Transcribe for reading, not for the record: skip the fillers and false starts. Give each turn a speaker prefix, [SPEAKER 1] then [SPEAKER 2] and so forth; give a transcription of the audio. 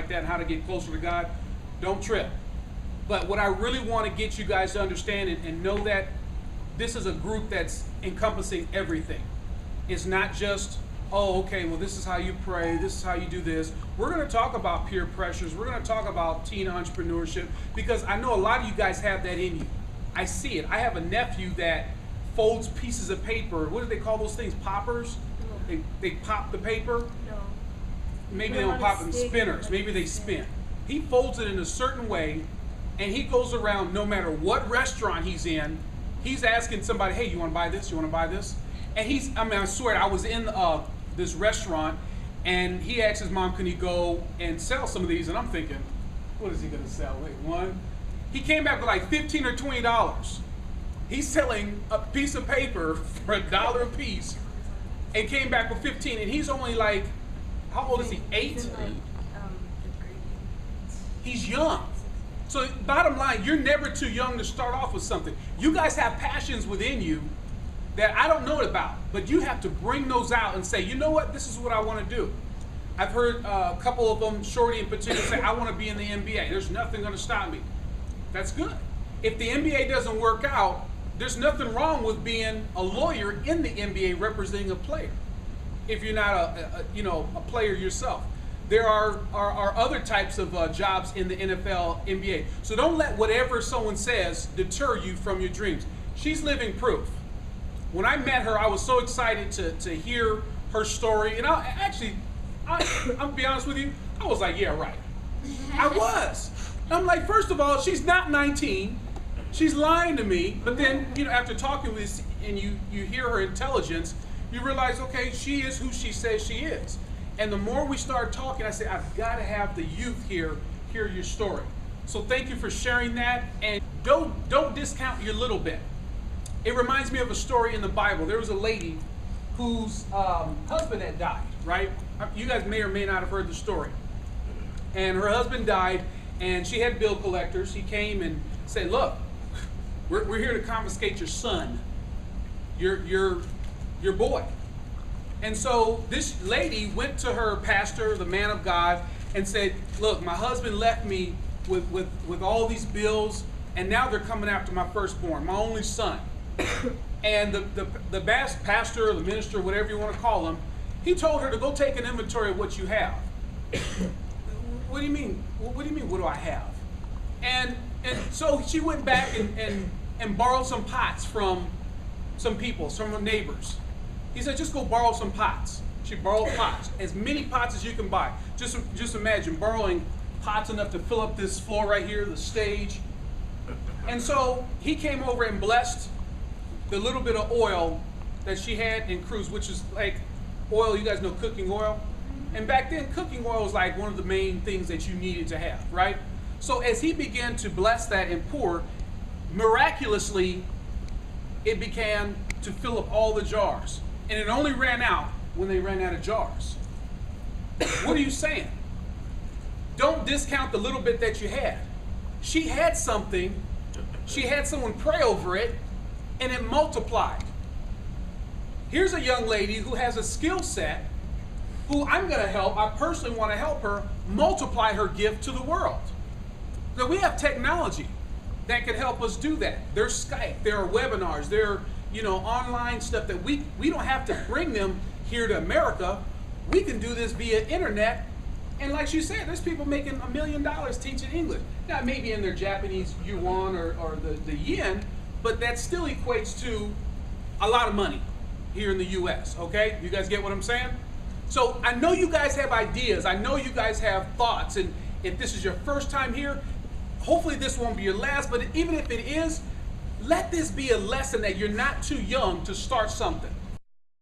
[SPEAKER 1] like that and how to get closer to God, don't trip. But what I really want to get you guys to understand and know that this is a group that's encompassing everything. It's not just, oh, okay, well, this is how you pray, this is how you do this. We're going to talk about peer pressures. We're going to talk about teen entrepreneurship, because I know a lot of you guys have that in you. I see it. I have a nephew that folds pieces of paper. What do they call those things? Poppers? No. They pop the paper?
[SPEAKER 2] No.
[SPEAKER 1] Maybe they don't pop them, spinners. Maybe they spin. He folds it in a certain way, and he goes around, no matter what restaurant he's in, he's asking somebody, hey, you want to buy this? You want to buy this? And I swear, I was in this restaurant, and he asked his mom, can he go and sell some of these? And I'm thinking, what is he going to sell? Wait, one? He came back with like $15 or $20. He's selling a piece of paper for $1 a piece, and came back with 15, and he's only like, how old is he, 8? He's young. So bottom line, you're never too young to start off with something. You guys have passions within you that I don't know about, but you have to bring those out and say, you know what, this is what I want to do. I've heard a couple of them, Shorty in particular, say, I want to be in the NBA. There's nothing going to stop me. That's good. If the NBA doesn't work out, there's nothing wrong with being a lawyer in the NBA representing a player, if you're not a player yourself. There are other types of jobs in the NFL, NBA. So don't let whatever someone says deter you from your dreams. She's living proof. When I met her, I was so excited to hear her story. And I'll be honest with you, I was like, yeah, right. I was. I'm like, first of all, she's not 19. She's lying to me. But then, after talking with this and you hear her intelligence, you realize, okay, she is who she says she is. And the more we start talking, I say, I've got to have the youth here hear your story. So thank you for sharing that. And don't discount your little bit. It reminds me of a story in the Bible. There was a lady whose husband had died, right? You guys may or may not have heard the story. And her husband died, and she had bill collectors. He came and said, look, we're here to confiscate your son, your boy. And so this lady went to her pastor, the man of God, and said, look, my husband left me with all these bills, and now they're coming after my firstborn, my only son. And the pastor, or the minister, whatever you want to call him, he told her to go take an inventory of what you have. What do you mean? What do you mean, what do I have? And so she went back and borrowed some pots from some people, some of her neighbors. He said, just go borrow some pots. She borrowed pots, as many pots as you can buy. Just imagine borrowing pots enough to fill up this floor right here, the stage. And so he came over and blessed the little bit of oil that she had in Cruz, which is like oil, you guys know cooking oil. And back then, cooking oil was like one of the main things that you needed to have, right? So as he began to bless that and pour, miraculously, it began to fill up all the jars. And it only ran out when they ran out of jars. What are you saying? Don't discount the little bit that you had. She had something, she had someone pray over it, and it multiplied. Here's a young lady who has a skill set, who I'm going to help, I personally want to help her multiply her gift to the world. So we have technology that can help us do that. There's Skype, there are webinars, there are online stuff that we don't have to bring them here to America. We can do this via internet. And like she said, there's people making $1 million teaching English. Now, maybe in their Japanese yuan or the yen, but that still equates to a lot of money here in the US, okay? You guys get what I'm saying? So I know you guys have ideas. I know you guys have thoughts. And if this is your first time here, hopefully this won't be your last. But even if it is, let this be a lesson that you're not too young to start something.